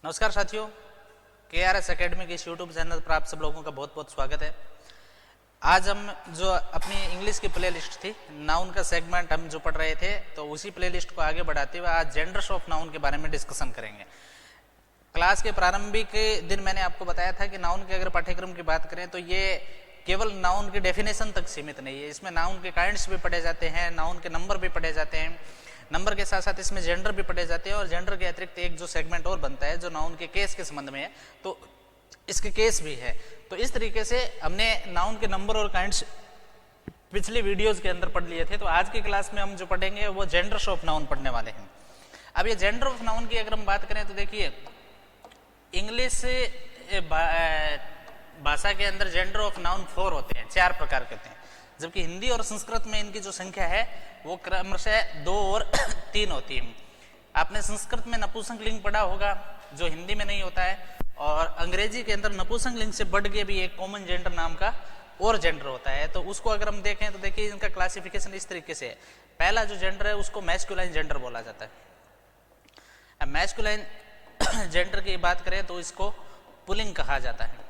नमस्कार साथियों, KRS academy के इस यूट्यूब चैनल पर आप सब लोगों का बहुत बहुत स्वागत है। आज हम जो अपनी इंग्लिश की प्लेलिस्ट थी, नाउन का सेगमेंट हम जो पढ़ रहे थे, तो उसी प्लेलिस्ट को आगे बढ़ाते हुए आज जेंडर्स ऑफ नाउन के बारे में डिस्कशन करेंगे। क्लास के प्रारंभिक दिन मैंने आपको बताया था कि नाउन के अगर पाठ्यक्रम की बात करें तो ये केवल नाउन की डेफिनेशन तक सीमित नहीं है। इसमें नाउन के काइंड्स भी पढ़े जाते हैं, नाउन के नंबर भी पढ़े जाते हैं, नंबर के साथ साथ इसमें जेंडर भी पढ़े जाते हैं और जेंडर के अतिरिक्त एक जो सेगमेंट और बनता है जो नाउन के केस के संबंध में है, तो इसके केस भी है। तो इस तरीके से हमने नाउन के नंबर और काइंड्स पिछली वीडियोस के अंदर पढ़ लिए थे। तो आज की क्लास में हम जो पढ़ेंगे वो जेंडर्स ऑफ नाउन पढ़ने वाले हैं। अब ये जेंडर ऑफ नाउन की अगर हम बात करें तो देखिए, इंग्लिश भाषा के अंदर जेंडर ऑफ नाउन 4 होते हैं, 4 प्रकार के होते हैं, जबकि हिंदी और संस्कृत में इनकी जो संख्या है वो क्रमशः 2 और 3 होती है। आपने संस्कृत में नपुंसकलिंग पढ़ा होगा जो हिंदी में नहीं होता है, और अंग्रेजी के अंदर नपुंसकलिंग से बढ़ के भी एक कॉमन जेंडर नाम का और जेंडर होता है। तो उसको अगर हम देखें तो देखिए इनका क्लासिफिकेशन इस तरीके से है। पहला जो जेंडर है उसको मैस्कुलाइन जेंडर बोला जाता है। अब मैस्कुलाइन जेंडर की बात करें तो इसको पुलिंग कहा जाता है।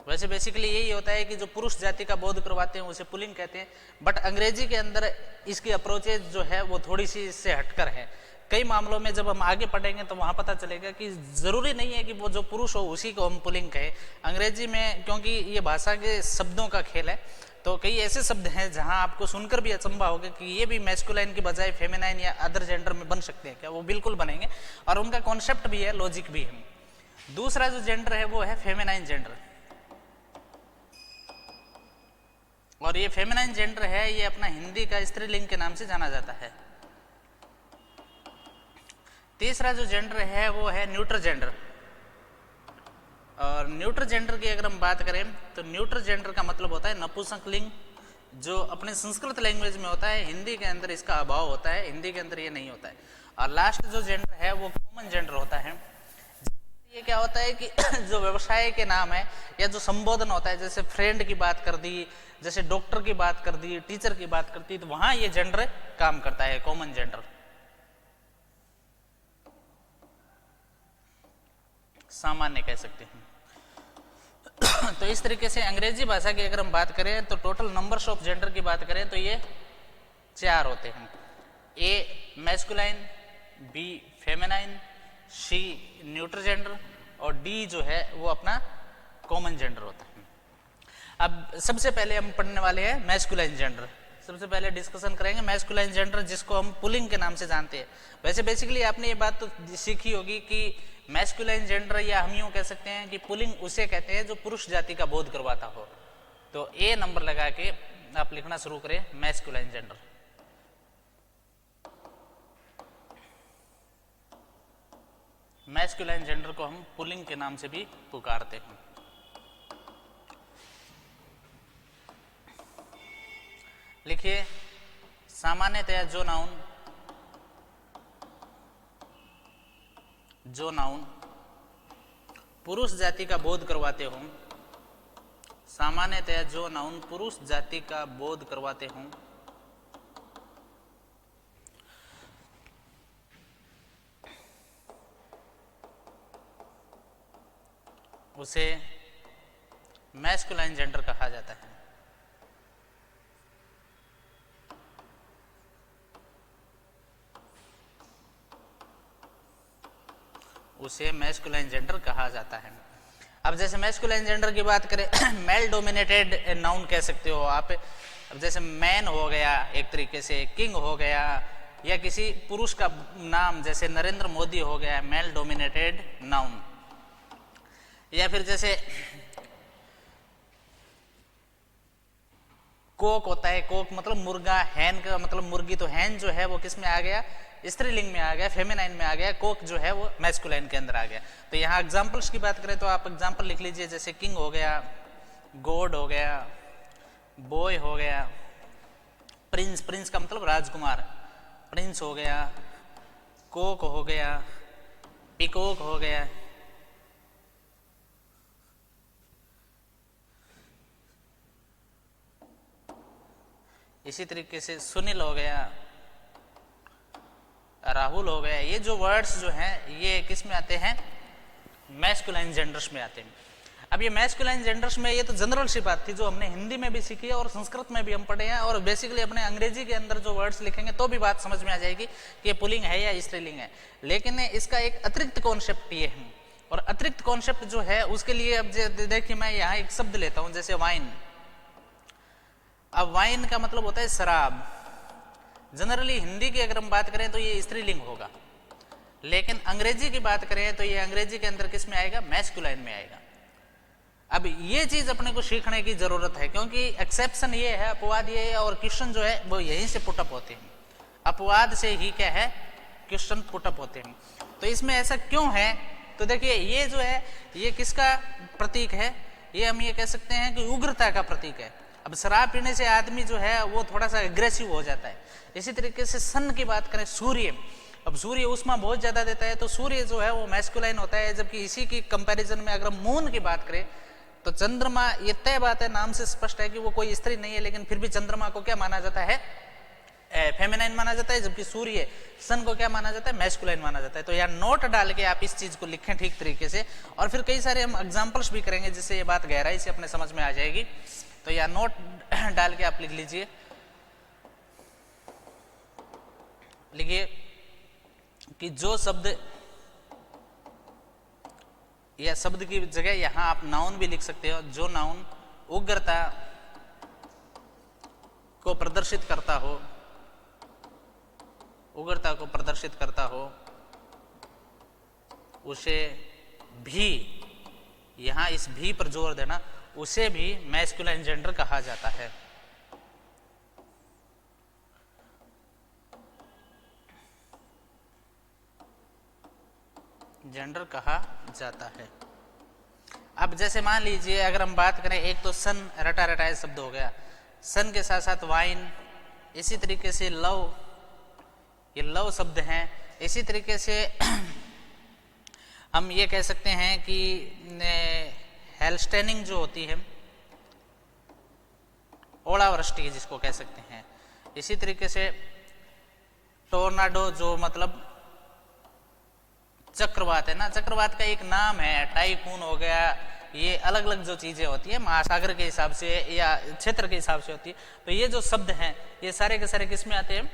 वैसे बेसिकली यही होता है कि जो पुरुष जाति का बोध करवाते हैं उसे पुलिंग कहते हैं, बट अंग्रेजी के अंदर इसकी अप्रोचेज जो है वो थोड़ी सी इससे हटकर है। कई मामलों में जब हम आगे पढ़ेंगे तो वहां पता चलेगा कि जरूरी नहीं है कि वो जो पुरुष हो उसी को हम पुलिंग कहें। अंग्रेजी में क्योंकि ये भाषा के शब्दों का खेल है, तो कई ऐसे शब्द हैं जहां आपको सुनकर भी अचंभा होगा कि ये भी मैस्कुलाइन की बजाय फेमिनाइन या अदर जेंडर में बन सकते हैं क्या। वो बिल्कुल बनेंगे और उनका कॉन्सेप्ट भी है, लॉजिक भी है। दूसरा जो जेंडर है वो है फेमिनाइन जेंडर, और ये फेमिनाइन जेंडर है ये अपना हिंदी का स्त्रीलिंग के नाम से जाना जाता है। तीसरा जो जेंडर है वो है न्यूट्रल जेंडर, और न्यूट्रल जेंडर की अगर हम बात करें तो न्यूट्रल जेंडर का मतलब होता है नपुंसकलिंग, जो अपने संस्कृत लैंग्वेज में होता है, हिंदी के अंदर इसका अभाव होता है, हिंदी के अंदर ये नहीं होता है। और लास्ट जो जेंडर है वो कॉमन जेंडर होता है। ये क्या होता है कि जो व्यवसाय के नाम है या जो संबोधन होता है, जैसे फ्रेंड की बात कर दी, जैसे डॉक्टर की बात कर दी, टीचर की बात करती, तो वहां ये जेंडर काम करता है, कॉमन जेंडर, सामान्य कह सकते हैं। तो इस तरीके से अंग्रेजी भाषा की अगर हम बात करें तो टोटल नंबर्स ऑफ जेंडर की बात करें तो ये 4 होते हैं। ए मैस्कुलाइन, बी फेमिनाइन, सी न्यूट्रल जेंडर और डी जो है वो अपना कॉमन जेंडर होता है। अब सबसे पहले हम पढ़ने वाले हैं मैस्कुलाइन जेंडर। सबसे पहले डिस्कशन करेंगे मैस्कुलाइन जेंडर, जिसको हम पुलिंग के नाम से जानते हैं। वैसे बेसिकली आपने ये बात तो सीखी होगी कि मैस्कुलाइन जेंडर, या हम यूं कह सकते हैं कि पुलिंग उसे कहते हैं जो पुरुष जाति का बोध करवाता हो। तो ए नंबर लगा के आप लिखना शुरू करें मैस्कुलाइन जेंडर। मैस्कुलाइन जेंडर को हम पुलिंग के नाम से भी पुकारते हैं। लिखिए, सामान्यतया जो नाउन पुरुष जाति का बोध करवाते हों, सामान्यतया जो नाउन पुरुष जाति का बोध करवाते हों उसे मैस्कुलाइन जेंडर कहा जाता है। उसे मैस्कुलाइन जेंडर कहा जाता है। अब जैसे मैस्कुलाइन जेंडर की बात करें, मेल डोमिनेटेड नाउन कह सकते हो आप। अब जैसे मैन हो गया, एक तरीके से किंग हो गया, या किसी पुरुष का नाम जैसे नरेंद्र मोदी हो गया, मेल डोमिनेटेड नाउन। या फिर जैसे कोक होता है, कोक मतलब मुर्गा, हैन का मतलब मुर्गी, तो हैन जो है वो किस में आ गया, स्त्रीलिंग में आ गया, फेमिनाइन में आ गया। कोक जो है वो मैस्कुलाइन के अंदर आ गया। तो यहाँ एग्जाम्पल्स की बात करें तो आप एग्जाम्पल लिख लीजिए, जैसे किंग हो गया, गॉड हो गया, बॉय हो गया, प्रिंस, प्रिंस का मतलब राजकुमार, प्रिंस हो गया, कोक हो गया, पिकॉक हो गया, इसी तरीके से सुनील हो गया, राहुल हो गया। ये जो वर्ड्स जो हैं ये किस में आते हैं, मैस्कुलाइन जेंडर्स में आते हैं। अब ये मैस्कुलाइन जेंडर्स में, ये तो जनरल सी बात थी जो हमने हिंदी में भी सीखी है और संस्कृत में भी हम पढ़े हैं, और बेसिकली अपने अंग्रेजी के अंदर जो वर्ड्स लिखेंगे तो भी बात समझ में आ जाएगी कि ये पुल्लिंग है या स्त्रीलिंग है। लेकिन इसका एक अतिरिक्त कॉन्सेप्ट ये है, और अतिरिक्त कॉन्सेप्ट जो है उसके लिए अब देखिए मैं यहाँ एक शब्द लेता हूँ, जैसे वाइन। अब वाइन का मतलब होता है शराब। जनरली हिंदी की अगर हम बात करें तो ये स्त्रीलिंग होगा, लेकिन अंग्रेजी की बात करें तो ये अंग्रेजी के अंदर किस में आएगा? मैस्कुलाइन में आएगा। अब ये चीज अपने को सीखने की जरूरत है, क्योंकि एक्सेप्शन ये है, अपवाद ये है, और क्वेश्चन जो है वो यहीं से पुटअप होते हैं। अपवाद से ही क्या है? क्वेश्चन पुटअप होते हैं। तो इसमें ऐसा क्यों है? तो देखिए ये जो है ये किसका प्रतीक है? ये हम ये कह सकते हैं कि उग्रता का प्रतीक है। अब शराब पीने से आदमी जो है वो थोड़ा सा एग्रेसिव हो जाता है। इसी तरीके से सन की बात करें, सूर्य, अब सूर्य उष्मा बहुत ज्यादा देता है, तो सूर्य जो है वो मैस्कुलाइन होता है। जबकि इसी की कंपैरिजन में अगर हम मून की बात करें तो चंद्रमा, ये तय बात है, नाम से स्पष्ट है कि वो कोई स्त्री नहीं है, लेकिन फिर भी चंद्रमा को क्या माना जाता है? फेमिनाइन माना जाता है। जबकि सूर्य, सन को क्या माना जाता है? मैस्कुलाइन माना जाता है। तो यार नोट डाल के आप इस चीज को लिखें ठीक तरीके से, और फिर कई सारे हम एग्जाम्पल्स भी करेंगे जिससे ये बात गहराई से अपने समझ में आ जाएगी। तो यार नोट डाल के आप लिख लीजिए। लिखिए कि जो शब्द, या शब्द की जगह यहां आप नाउन भी लिख सकते हो, जो नाउन उग्रता को प्रदर्शित करता हो, उग्रता को प्रदर्शित करता हो, उसे भी, यहां इस भी पर जोर देना, उसे भी मैस्कुलाइन जेंडर कहा जाता है। जेंडर कहा जाता है। अब जैसे मान लीजिए अगर हम बात करें, एक तो सन रटा रटाया शब्द हो गया, सन के साथ साथ वाइन, इसी तरीके से लव, ये लव शब्द हैं। इसी तरीके से हम ये कह सकते हैं कि हेलस्टेनिंग जो होती है, ओलावृष्टि जिसको कह सकते हैं। इसी तरीके से टोर्नाडो, जो मतलब चक्रवात है ना, चक्रवात का एक नाम है, टाइफून हो गया। ये अलग अलग जो चीजें होती है महासागर के हिसाब से या क्षेत्र के हिसाब से होती है। तो ये जो शब्द हैं ये सारे के सारे किस में आते हैं?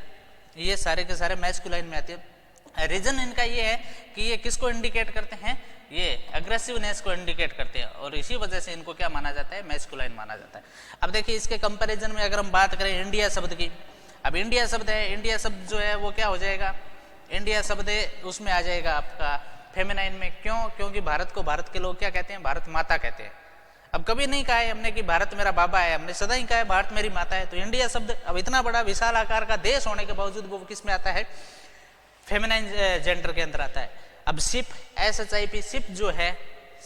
ये सारे के सारे मैस्कुलाइन में आते हैं। रीजन इनका ये है कि ये किसको इंडिकेट करते हैं? ये अग्रेसिवनेस को इंडिकेट करते हैं, और इसी वजह से इनको क्या माना जाता है? मैस्कुलाइन माना जाता है। अब देखिए इसके कंपैरिजन में अगर हम बात करें इंडिया शब्द की, अब इंडिया शब्द है, इंडिया शब्द जो है वो क्या हो जाएगा? इंडिया शब्द उसमें आ जाएगा आपका फेमिनाइन में। क्यों? क्योंकि भारत को भारत के लोग क्या कहते हैं? भारत माता कहते हैं। अब कभी नहीं कहा है हमने कि भारत मेरा बाबा है, हमने सदा ही कहा है भारत मेरी माता है। तो इंडिया शब्द अब इतना बड़ा विशाल आकार का देश होने के बावजूद वो किस में आता है? फेमिनाइन जेंडर के अंदर आता है। अब शिप, SHIP, शिप जो है,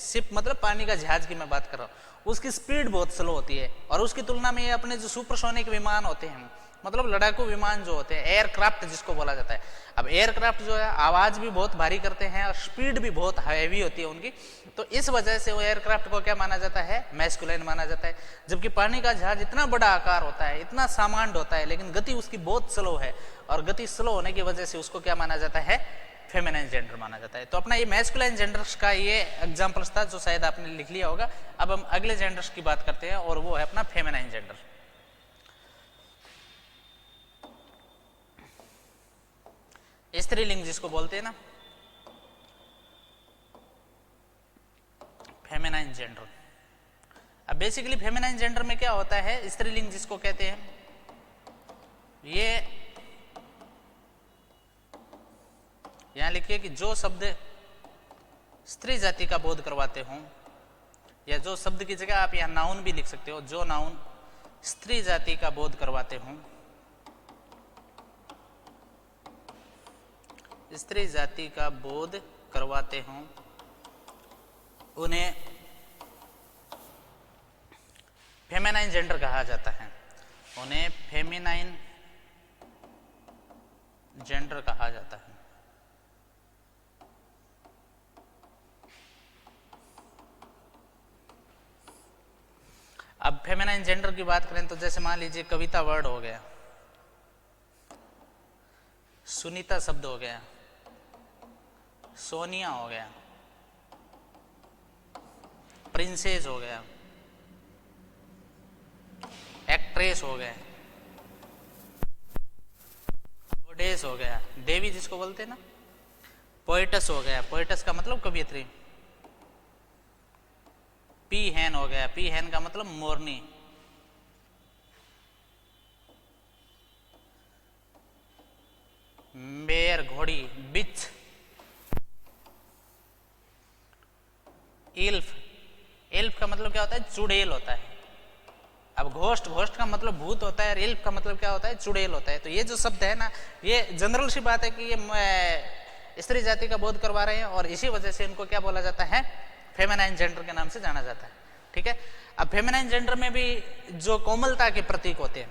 शिप मतलब पानी का जहाज की मैं बात कर रहा हूँ, उसकी स्पीड बहुत स्लो होती है, और उसकी तुलना में ये अपने जो सुपरसोनिक विमान होते हैं, मतलब लड़ाकू विमान जो होते हैं, एयरक्राफ्ट जिसको बोला जाता है। अब एयरक्राफ्ट जो है आवाज भी बहुत भारी करते हैं और स्पीड भी बहुत हैवी होती है उनकी, तो इस वजह से वो एयरक्राफ्ट को क्या माना जाता है? मैस्कुलाइन माना जाता है। जबकि पानी का जहाज इतना बड़ा आकार होता है, इतना सामान्य होता है, लेकिन गति उसकी बहुत स्लो है, और गति स्लो होने की वजह से उसको क्या माना जाता है? फेमिनाइन जेंडर माना जाता है। तो अपना ये मैस्कुलाइन जेंडर्स का ये एग्जाम्पल्स था जो शायद आपने लिख लिया होगा। अब हम अगले जेंडर्स की बात करते हैं, और वो है अपना फेमिनाइन जेंडर। स्त्रीलिंग जिसको बोलते हैं ना, फेमिनाइन जेंडर। अब बेसिकली फेमिनाइन जेंडर में क्या होता है? स्त्रीलिंग जिसको कहते हैं, ये यहां लिखिए कि जो शब्द स्त्री जाति का बोध करवाते हों, या जो शब्द की जगह आप यहां नाउन भी लिख सकते हो, जो नाउन स्त्री जाति का बोध करवाते हों, स्त्री जाति का बोध करवाते हों, उन्हें फेमिनाइन जेंडर कहा जाता है। उन्हें फेमिनाइन जेंडर कहा जाता है। अब फेमिनाइन जेंडर की बात करें तो जैसे मान लीजिए कविता वर्ड हो गया, सुनीता शब्द हो गया, सोनिया हो गया, प्रिंसेस हो गया, एक्ट्रेस हो गया, गोडेस हो गया, देवी जिसको बोलते हैं ना, पोएटस हो गया, पोएटस का मतलब कवियत्री, पीहैन हो गया, पीहैन का मतलब मोरनी, बेर घोड़ी, बिच, इल्फ, इल्फ का मतलब क्या होता है, चुड़ैल होता है। अब घोस्ट, घोस्ट का मतलब भूत होता है, और इल्फ का मतलब क्या होता है, चुड़ैल होता है। तो ये जो शब्द है ना, ये जनरल सी बात है कि ये स्त्री जाति का बोध करवा रहे हैं, और इसी वजह से इनको क्या बोला जाता है, फेमिनाइन जेंडर के नाम से जाना जाता है। ठीक है, अब फेमिनाइन जेंडर में भी जो कोमलता के प्रतीक होते हैं,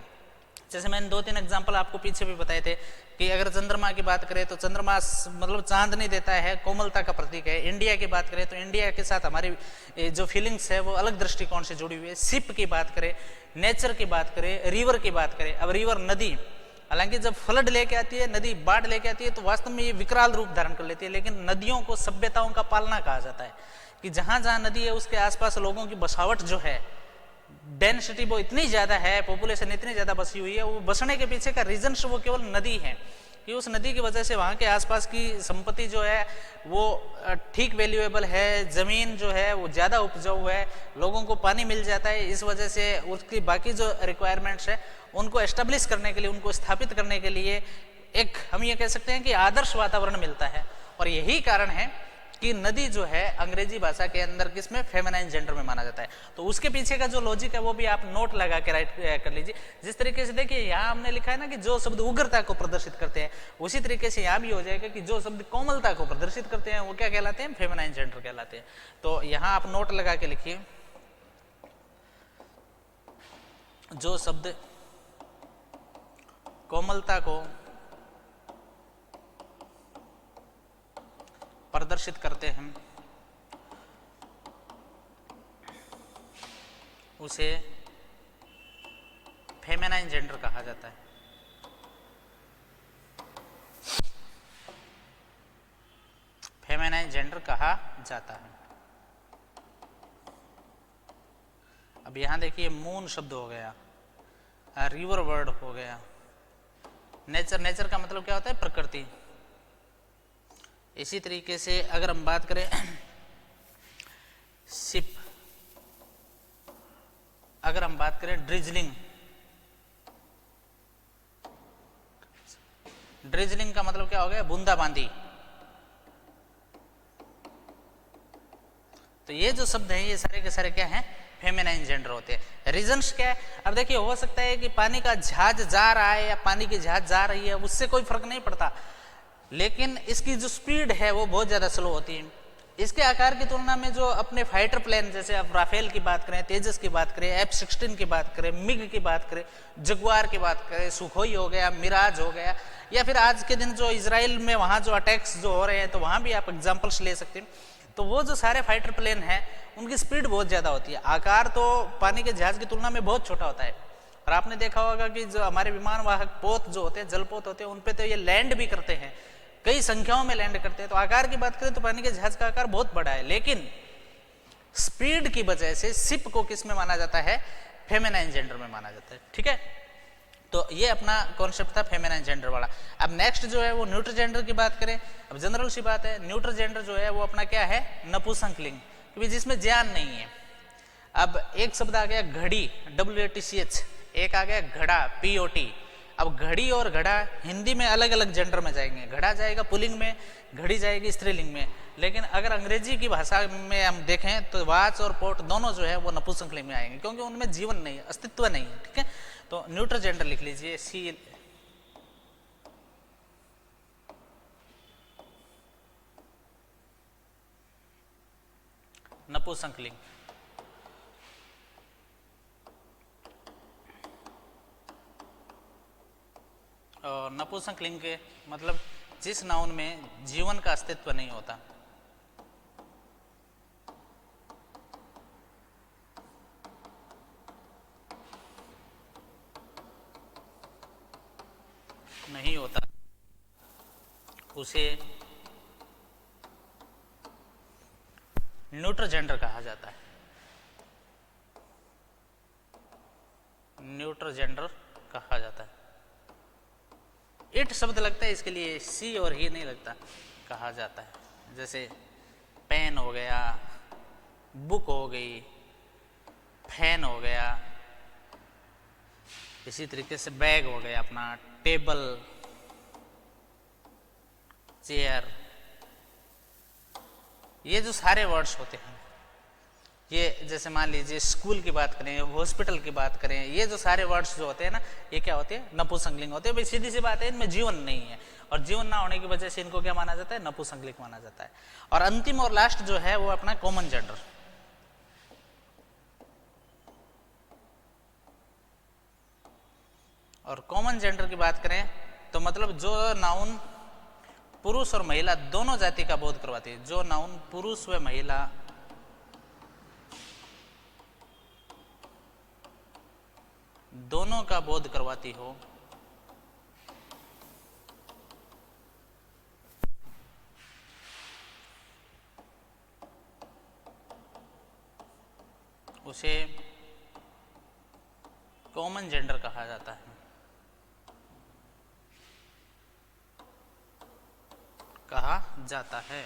जैसे मैंने 2-3 एग्जाम्पल आपको पीछे भी बताए थे कि अगर चंद्रमा की बात करें तो चंद्रमा मतलब चांदनी देता है, कोमलता का प्रतीक है। इंडिया की बात करें तो इंडिया के साथ हमारी जो फीलिंग्स है वो अलग दृष्टिकोण से जुड़ी हुई है। शिप की बात करें, नेचर की बात करें, रिवर की बात करें। अब रिवर नदी, हालांकि जब फ्लड लेके आती है, नदी बाढ़ लेके आती है, तो वास्तव में ये विकराल रूप धारण कर लेती है, लेकिन नदियों को सभ्यताओं का पालना कहा जाता है कि जहां जहां नदी है उसके आसपास लोगों की बसावट जो है, डेंसिटी वो इतनी ज़्यादा है, पॉपुलेशन इतनी ज़्यादा बसी हुई है, वो बसने के पीछे का रीजन वो केवल नदी है कि उस नदी की वजह से वहाँ के आसपास की संपत्ति जो है वो ठीक वैल्यूएबल है, ज़मीन जो है वो ज़्यादा उपजाऊ है, लोगों को पानी मिल जाता है। इस वजह से उसकी बाकी जो रिक्वायरमेंट्स है उनको एस्टेब्लिश करने के लिए, उनको स्थापित करने के लिए एक हम ये कह सकते हैं कि आदर्श वातावरण मिलता है। और यही कारण है कि नदी जो है अंग्रेजी भाषा के अंदर किसमें, फेमिनाइन जेंडर में माना जाता है। तो उसके पीछे का जो लॉजिक है वो भी आप नोट लगा के राइट कर लीजिए। जिस तरीके से देखिए यहाँ हमने लिखा है ना कि जो शब्द उग्रता को प्रदर्शित करते हैं, उसी तरीके से यहाँ भी हो जाएगा कि जो शब्द कोमलता को प्रदर्शित करते हैं वो क्या कहलाते हैं, फेमिनाइन जेंडर कहलाते हैं। तो यहाँ आप नोट लगा के लिखिए, जो शब्द कोमलता को प्रदर्शित करते हैं उसे फेमिनाइन जेंडर कहा जाता है। फेमिनाइन जेंडर कहा जाता है। अब यहां देखिए मून शब्द हो गया, रिवर वर्ड हो गया, नेचर, नेचर का मतलब क्या होता है, प्रकृति। इसी तरीके से अगर हम बात करें शिप, अगर हम बात करें ड्रिजलिंग, ड्रिजलिंग का मतलब क्या हो गया, बूंदाबांदी। तो ये जो शब्द हैं ये सारे के सारे क्या हैं, फेमिनाइन जेंडर होते हैं। रीजंस क्या है, अब देखिए हो सकता है कि पानी का जहाज जा रहा है या पानी की जहाज जा रही है, उससे कोई फर्क नहीं पड़ता, लेकिन इसकी जो स्पीड है वो बहुत ज़्यादा स्लो होती है। इसके आकार की तुलना में जो अपने फाइटर प्लेन, जैसे आप राफेल की बात करें, तेजस की बात करें, F-16 की बात करें, मिग की बात करें, जगुआर की बात करें, सुखोई हो गया, मिराज हो गया, या फिर आज के दिन जो इजराइल में वहाँ जो अटैक्स जो हो रहे हैं तो वहाँ भी आप एग्जाम्पल्स ले सकते हैं। तो वो जो सारे फाइटर प्लेन हैं उनकी स्पीड बहुत ज़्यादा होती है। आकार तो पानी के जहाज की तुलना में बहुत छोटा होता है। और आपने देखा होगा कि जो हमारे विमान वाहक पोत जो होते हैं, जलपोत होते हैं, उन पे तो ये लैंड भी करते हैं, कई संख्याओं में लैंड करते हैं। तो आकार की बात करें तो पानी के जहाज का आकार बहुत बड़ा है, लेकिन स्पीड की वजह से शिप को किस में माना जाता है, फेमिनाइन जेंडर में माना जाता है। ठीक है, तो ये अपना कॉन्सेप्ट था फेमिनाइन जेंडर वाला। अब नेक्स्ट जो है वो न्यूट्र जेंडर की बात करें। अब जनरल सी बात है, न्यूट्र जेंडर जो है वो अपना क्या है, नपुंसकलिंग, क्योंकि जिसमें ज्ञान नहीं है। अब एक शब्द आ गया घड़ी, WATCH, एक आ गया घड़ा, POT। अब घड़ी और घड़ा हिंदी में अलग अलग जेंडर में जाएंगे, घड़ा जाएगा पुल्लिंग में, घड़ी जाएगी स्त्रीलिंग में। लेकिन अगर अंग्रेजी की भाषा में हम देखें तो वाच और पोट दोनों जो है वो नपुंसकलिंग में आएंगे, क्योंकि उनमें जीवन नहीं है, अस्तित्व नहीं है। ठीक है, तो न्यूट्र जेंडर लिख लीजिए, C नपुंसकलिंग। और नपुंसकलिंग के मतलब जिस नाउन में जीवन का अस्तित्व नहीं होता। नहीं होता उसे न्यूट्र जेंडर कहा जाता है। न्यूट्रल जेंडर कहा जाता है। इट शब्द लगता है इसके लिए, सी और ही नहीं लगता, कहा जाता है। जैसे पेन हो गया, बुक हो गई, फैन हो गया, इसी तरीके से बैग हो गया अपना, टेबल, चेयर, ये जो सारे वर्ड्स होते हैं, ये जैसे मान लीजिए स्कूल की बात करें, हॉस्पिटल की बात करें, ये जो सारे वर्ड्स जो होते हैं ना, ये क्या होते हैं? नपुंसकलिंग होते हैं। भाई सीधी सी बात है, इनमें जीवन नहीं है, और जीवन ना होने की वजह से इनको क्या माना जाता है? नपुंसकलिंग माना जाता है। और अंतिम और लास्ट जो है वो अपना कॉमन जेंडर। और कॉमन जेंडर की बात करें तो मतलब जो नाउन पुरुष और महिला दोनों जाति का बोध करवाती है, जो नाउन पुरुष व महिला दोनों का बोध करवाती हो, उसे कॉमन जेंडर कहा जाता है। कहा जाता है।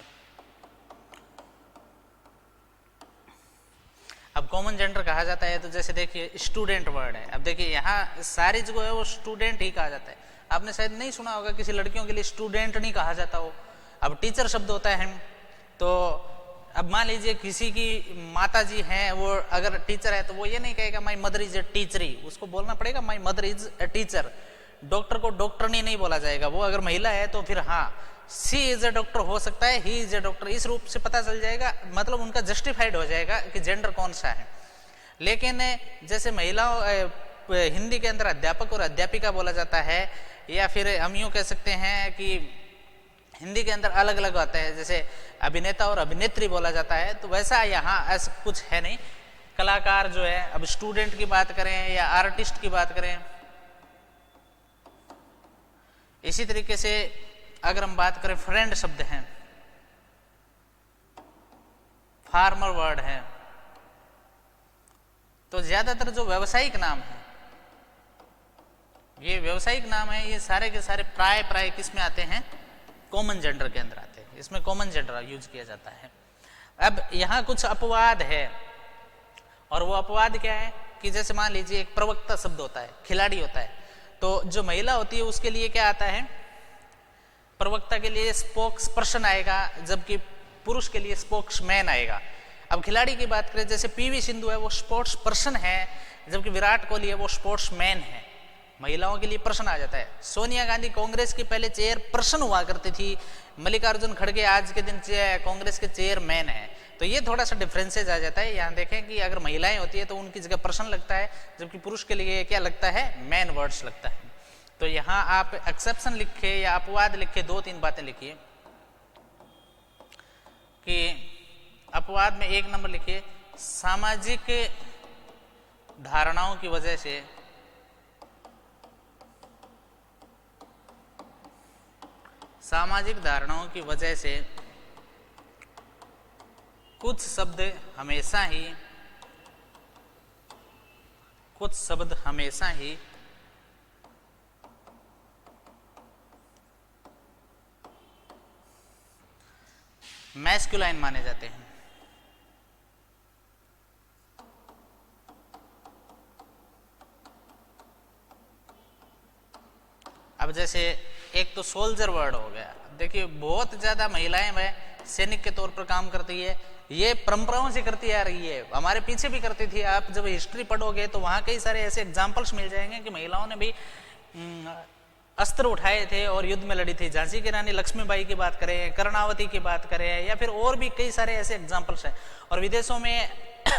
अब कॉमन जेंडर कहा जाता है तो जैसे देखिए स्टूडेंट वर्ड है। अब देखिए यहाँ सारी जो है वो स्टूडेंट ही कहा जाता है। आपने शायद नहीं सुना होगा किसी लड़कियों के लिए स्टूडेंट नहीं कहा जाता हो। अब टीचर शब्द होता है तो अब मान लीजिए किसी की माता जी हैं, वो अगर टीचर है तो वो ये नहीं कहेगा माई मदर इज ए टीचरी, उसको बोलना पड़ेगा my mother is a teacher. Doctor को डॉक्टरनी नहीं बोला जाएगा। वो अगर महिला है तो फिर हाँ सी इज ए डॉक्टर हो सकता है, ही इज ए डॉक्टर, इस रूप से पता चल जाएगा, मतलब उनका जस्टिफाइड हो जाएगा कि जेंडर कौन सा है। लेकिन जैसे महिलाओं हिंदी के अंदर अध्यापक और अध्यापिका बोला जाता है, या फिर हम यूँ कह सकते हैं कि हिंदी के अंदर अलग अलग आता है, जैसे अभिनेता और अभिनेत्री बोला जाता है, तो वैसा यहाँ ऐसा कुछ है नहीं। कलाकार जो है, अब स्टूडेंट की बात करें या आर्टिस्ट की बात करें, इसी तरीके से अगर हम बात करें फ्रेंड शब्द हैं, फार्मर वर्ड है, तो ज्यादातर जो व्यावसायिक नाम है, ये व्यावसायिक नाम है, ये सारे के सारे प्राय किस में आते हैं? कॉमन जेंडर के अंदर आते हैं। इसमें कॉमन जेंडर यूज किया जाता है। अब यहाँ कुछ अपवाद है, और वो अपवाद क्या है कि जैसे मान लीजिए एक प्रवक्ता शब्द होता है, खिलाड़ी होता है, तो जो महिला होती है उसके लिए क्या आता है? प्रवक्ता के लिए स्पोक्स पर्सन आएगा, जबकि पुरुष के लिए स्पोक्स मैन आएगा। अब खिलाड़ी की बात करें, जैसे पीवी सिंधु है वो स्पोर्ट्स पर्सन है, जबकि विराट कोहली है वो स्पोर्ट्स मैन है। महिलाओं के लिए पर्सन आ जाता है। सोनिया गांधी कांग्रेस की पहले चेयर पर्सन हुआ करती थी, मल्लिकार्जुन खड़गे आज के दिन कांग्रेस के चेयरमैन है। तो ये थोड़ा सा डिफरेंसेज आ जाता है। यहाँ देखें कि अगर महिलाएं होती है तो उनकी जगह पर्सन लगता है, जबकि पुरुष के लिए क्या लगता है? मैन वर्ड्स लगता है। तो यहाँ आप एक्सेप्शन लिखे या अपवाद लिखे, 2-3 बातें लिखिए। कि अपवाद में 1 नंबर लिखिए, सामाजिक धारणाओं की वजह से कुछ शब्द हमेशा ही मैस्कुलाइन माने जाते हैं। अब जैसे एक तो सोल्जर वर्ड हो गया। देखिए बहुत ज्यादा महिलाएं वह सैनिक के तौर पर काम करती है, ये परंपराओं से करती आ रही है, हमारे पीछे भी करती थी। आप जब हिस्ट्री पढ़ोगे तो वहां कई सारे ऐसे एग्जाम्पल्स मिल जाएंगे कि महिलाओं ने भी अस्त्र उठाए थे और युद्ध में लड़ी थी। झांसी की रानी लक्ष्मीबाई की बात करें, कर्णावती की बात करें, या फिर और भी कई सारे ऐसे एग्जाम्पल्स हैं। और विदेशों में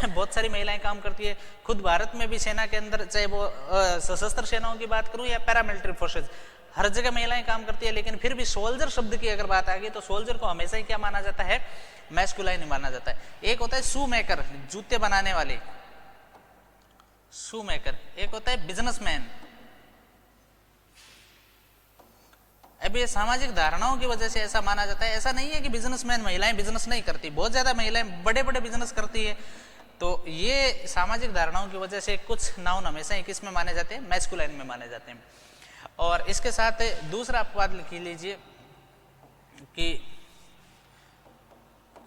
बहुत सारी महिलाएं काम करती है। खुद भारत में भी सेना के अंदर, चाहे वो सशस्त्र सेनाओं की बात करूं या पैरामिलिट्री फोर्सेज, हर जगह महिलाएं काम करती है। लेकिन फिर भी सोल्जर शब्द की अगर बात आ गई तो सोल्जर को हमेशा ही क्या माना जाता है? मैस्कुलाइन माना जाता है। एक होता है शू मेकर, जूते बनाने वाले, शू मेकर। एक होता है बिजनेसमैन। अब ये सामाजिक धारणाओं की वजह से ऐसा माना जाता है। ऐसा नहीं है कि बिजनेसमैन महिलाएं बिजनेस नहीं करती, बहुत ज्यादा महिलाएं बड़े बड़े बिजनेस करती है। तो ये सामाजिक धारणाओं की वजह से कुछ नाउन हमेशा ही किस में माने जाते हैं, मैस्कुलाइन में माने जाते हैं। और इसके साथ दूसरा अपवाद लिख लीजिए कि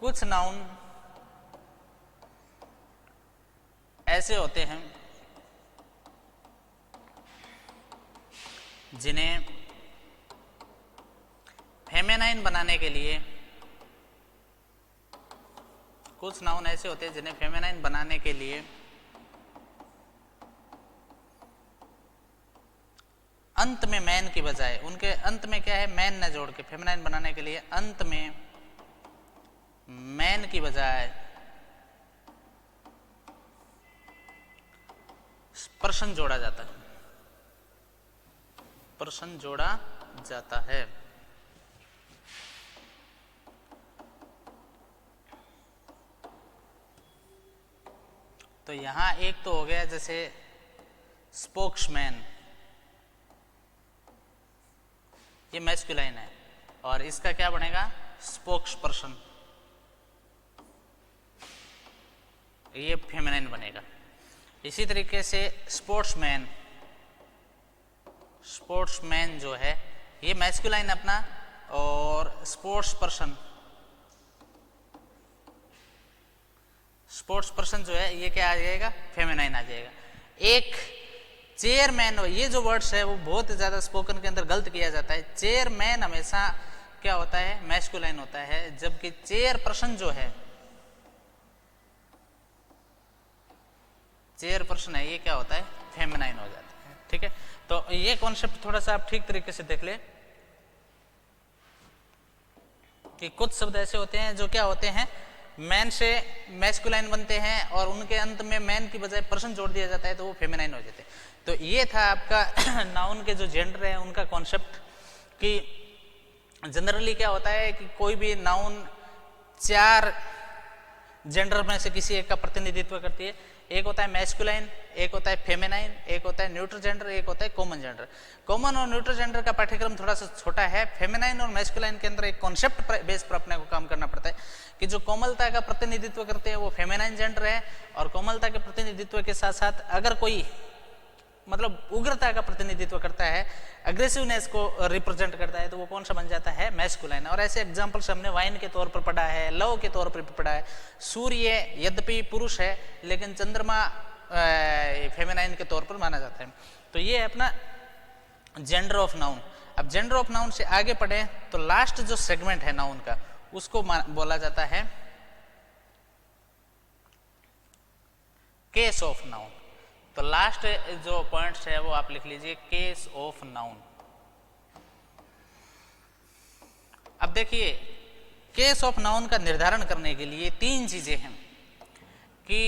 कुछ नाउन ऐसे होते हैं जिन्हें फेमिनाइन बनाने के लिए, कुछ नाउन ऐसे होते हैं जिन्हें फेमिनाइन बनाने के लिए अंत में मैन की बजाय, उनके अंत में क्या है, मैन न जोड़ के, फेमिनाइन बनाने के लिए अंत में मैन की बजाय पर्सन जोड़ा जाता है, पर्सन जोड़ा जाता है। तो यहां एक तो हो गया जैसे स्पोक्समैन, ये मैस्कुलाइन है, और इसका क्या बनेगा, स्पोक्स पर्सन, ये फेमिनाइन बनेगा। इसी तरीके से स्पोर्ट्समैन, स्पोर्ट्समैन जो है ये मैस्कुलाइन अपना, और स्पोर्ट्स पर्सन, स्पोर्ट्स पर्सन जो है ये क्या आ जाएगा, फेमिनाइन आ जाएगा। एक चेयरमैन, ये जो वर्ड्स है वो बहुत ज़्यादा स्पोकन के अंदर गलत किया जाता है। चेयरमैन हमेशा क्या होता है, मैस्कुलाइन होता है, जबकि चेयर पर्सन जो है, चेयर पर्सन है, ये क्या होता है, फेमिनाइन हो जाता है। ठीक है, तो ये कॉन्सेप्ट थोड़ा सा आप ठीक तरीके से देख ले कि कुछ शब्द ऐसे होते हैं जो क्या होते हैं, मैन से मैस्कुलाइन बनते हैं और उनके अंत में मैन की बजाय पर्सन जोड़ दिया जाता है तो वो फेमिनाइन हो जाते हैं। तो ये था आपका नाउन के जो जेंडर है उनका कॉन्सेप्ट, कि जनरली क्या होता है कि कोई भी नाउन 4 जेंडर में से किसी एक का प्रतिनिधित्व करती है। एक होता है मैस्कुलाइन, एक होता है फेमिनाइन, एक होता है न्यूट्रल जेंडर, एक होता है कॉमन जेंडर। कॉमन और न्यूट्रल जेंडर का पाठ्यक्रम थोड़ा सा छोटा है। फेमिनाइन और मैस्कुलाइन के अंदर एक कॉन्सेप्ट बेस पर अपने को काम करना पड़ता है कि जो कोमलता का प्रतिनिधित्व करते हैं वो फेमिनाइन जेंडर है, और कोमलता के प्रतिनिधित्व के साथ साथ अगर कोई मतलब उग्रता का प्रतिनिधित्व करता है, अग्रेसिवनेस को रिप्रेजेंट करता है, तो वो कौन सा बन जाता है, मैस्कुलाइन। और ऐसे एग्जांपल्स हमने वाइन के तौर पर पढ़ा है, लव के तौर पर पढ़ा है। सूर्य यद्यपि पुरुष है लेकिन चंद्रमा फेमिनाइन के तौर पर माना जाता है। तो ये है अपना जेंडर ऑफ नाउन। अब जेंडर ऑफ नाउन से आगे पढ़े तो लास्ट जो सेगमेंट है नाउन का उसको बोला जाता है केस ऑफ नाउन। तो लास्ट जो पॉइंट्स है वो आप लिख लीजिए, केस ऑफ नाउन। अब देखिए केस ऑफ नाउन का निर्धारण करने के लिए 3 चीजें हैं कि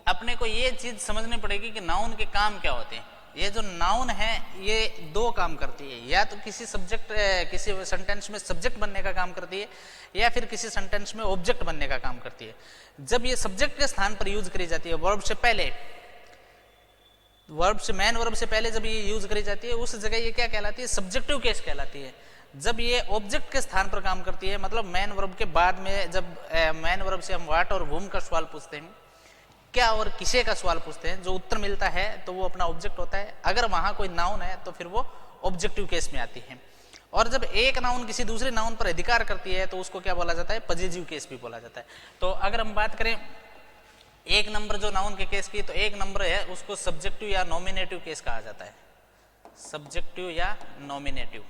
अपने को ये चीज समझनी पड़ेगी कि नाउन के काम क्या होते हैं। ये जो नाउन है ये 2 काम करती है, या तो किसी सब्जेक्ट किसी सेंटेंस में सब्जेक्ट बनने का काम करती है, या फिर किसी सेंटेंस में ऑब्जेक्ट बनने का काम करती है। जब ये सब्जेक्ट के स्थान पर यूज करी जाती है, वर्ब से पहले, वर्ब से मेन वर्ब से पहले जब ये यूज करी जाती है उस जगह ये क्या कहलाती है, सब्जेक्टिव केस कहलाती है। जब ये ऑब्जेक्ट के स्थान पर काम करती है, मतलब मेन वर्ब के बाद में जब मेन वर्ब से हम व्हाट और whom का सवाल पूछते हैं, क्या और किसे का सवाल पूछते हैं, जो उत्तर मिलता है तो वो अपना ऑब्जेक्ट होता है। अगर वहां कोई नाउन है तो फिर वो ऑब्जेक्टिव केस में आती है। और जब एक नाउन किसी दूसरे नाउन पर अधिकार करती है तो उसको क्या बोला जाता है, पजेसिव केस भी बोला जाता है। तो अगर हम बात करें 1 नंबर जो नाउन के केस की, तो 1 नंबर है उसको सब्जेक्टिव या नॉमिनेटिव केस कहा जाता है, सब्जेक्टिव या नॉमिनेटिव।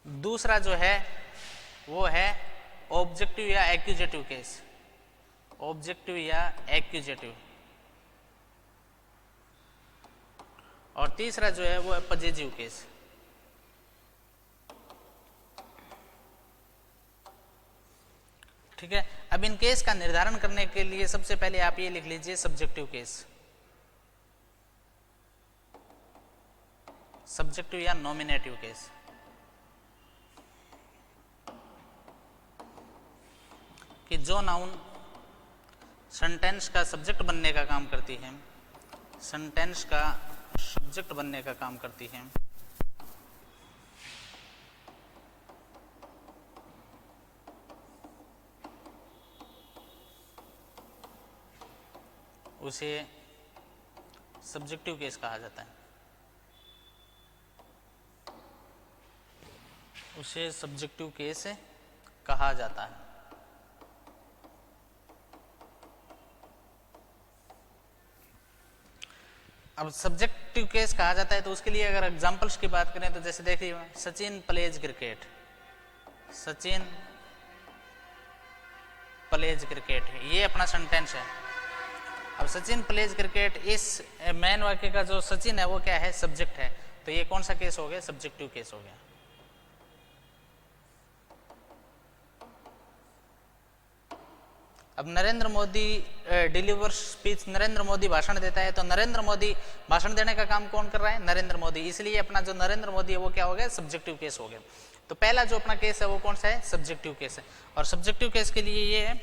दूसरा जो है वो है ऑब्जेक्टिव या एक्यूजेटिव केस, ऑब्जेक्टिव या एक्यूजेटिव। और तीसरा जो है वो है पजेसिव केस। ठीक है, अब इन केस का निर्धारण करने के लिए सबसे पहले आप ये लिख लीजिए सब्जेक्टिव केस, सब्जेक्टिव या नॉमिनेटिव केस। कि जो नाउन सेंटेंस का सब्जेक्ट बनने का काम करती है, सेंटेंस का सब्जेक्ट बनने का काम करती है, उसे सब्जेक्टिव केस कहा जाता है। उसे सब्जेक्टिव केस कहा जाता है। अब सब्जेक्टिव केस कहा जाता है तो उसके लिए अगर एग्जांपल्स की बात करें तो जैसे देखिए Sachin pledge cricket, Sachin pledge cricket, ये अपना सेंटेंस है। अब सचिन प्लेज क्रिकेट, इस मेन वाक्य का जो सचिन है वो क्या है, सब्जेक्ट है, तो ये कौन सा केस हो गया, सब्जेक्टिव केस हो गया। अब नरेंद्र मोदी डिलीवर्स स्पीच, नरेंद्र मोदी भाषण देता है, तो नरेंद्र मोदी भाषण देने का काम कौन कर रहा है, नरेंद्र मोदी, इसलिए अपना जो नरेंद्र मोदी है वो क्या हो गया, सब्जेक्टिव केस हो गया। तो पहला जो अपना केस है वो कौन सा है, सब्जेक्टिव केस है। और सब्जेक्टिव केस के लिए ये है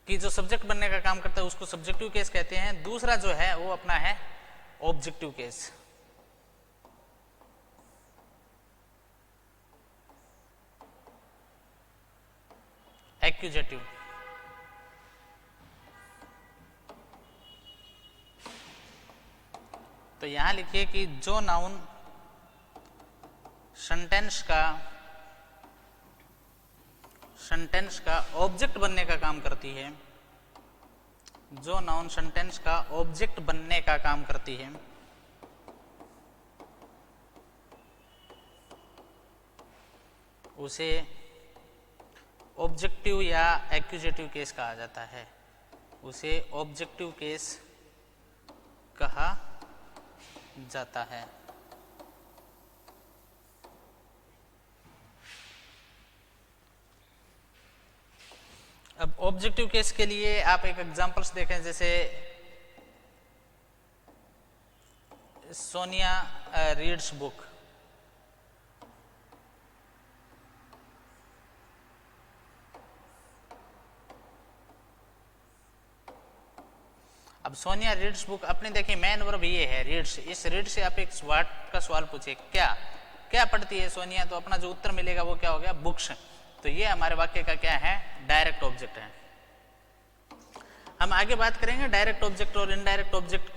कि जो सब्जेक्ट बनने का काम करता है उसको सब्जेक्टिव केस कहते हैं। दूसरा जो है वो अपना है ऑब्जेक्टिव केस। एक्यूजेटिव, तो यहां लिखिए कि जो नाउन सेंटेंस का ऑब्जेक्ट बनने का काम करती है, जो नाउन सेंटेंस का ऑब्जेक्ट बनने का काम करती है, उसे ऑब्जेक्टिव या एक्यूजेटिव केस कहा जाता है। उसे ऑब्जेक्टिव केस कहा जाता है। अब ऑब्जेक्टिव केस के लिए आप एक एग्जांपल्स देखें, जैसे सोनिया रीड्स बुक, अब सोनिया रीड्स बुक, अपने देखिए मेन वर्ब ये है रीड्स, इस रीड से आप एक व्हाट का सवाल पूछे, क्या क्या पढ़ती है सोनिया, तो अपना जो उत्तर मिलेगा वो क्या हो गया, बुक्स। तो ये हमारे वाक्य का क्या है, डायरेक्ट ऑब्जेक्ट है। हम आगे बात करेंगे डायरेक्ट ऑब्जेक्ट और इनडायरेक्ट ऑब्जेक्ट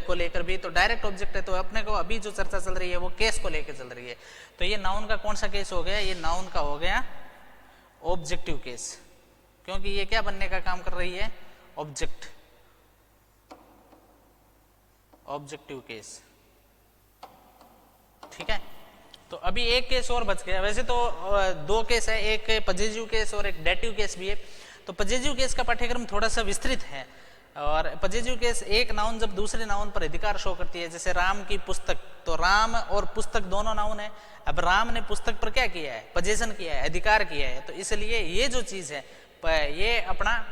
को लेकर भी। तो डायरेक्ट ऑब्जेक्ट है तो अपने को अभी जो चर्चा चल रही है वो केस को लेकर चल रही है। तो ये नाउन का कौन सा केस हो गया, ये नाउन का हो गया ऑब्जेक्टिव केस, क्योंकि ये क्या बनने का काम कर रही है, ऑब्जेक्ट, ऑब्जेक्टिव केस। ठीक है, तो अभी एक केस और बच गया। वैसे तो दो केस है, एक पजेसिव केस और एक डेटिव केस भी है। तो पजेसिव केस का पाठ्यक्रम थोड़ा सा विस्तृत है। और पजेसिव केस, एक नाउन जब दूसरे नाउन पर अधिकार शो करती है, जैसे राम की पुस्तक, तो राम और पुस्तक दोनों नाउन है। अब राम ने पुस्तक पर क्या किया है, पजेशन किया है, अधिकार किया है, तो इसलिए ये जो चीज है ये अपना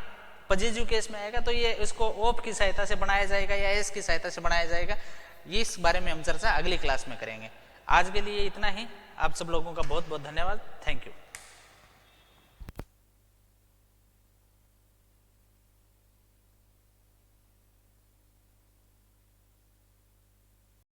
पजेसिव केस में आएगा। तो ये इसको ओप की सहायता से बनाया जाएगा या एस की सहायता से बनाया जाएगा, इस बारे में हम चर्चा अगली क्लास में करेंगे। आज के लिए इतना ही। आप सब लोगों का बहुत बहुत धन्यवाद। Thank you.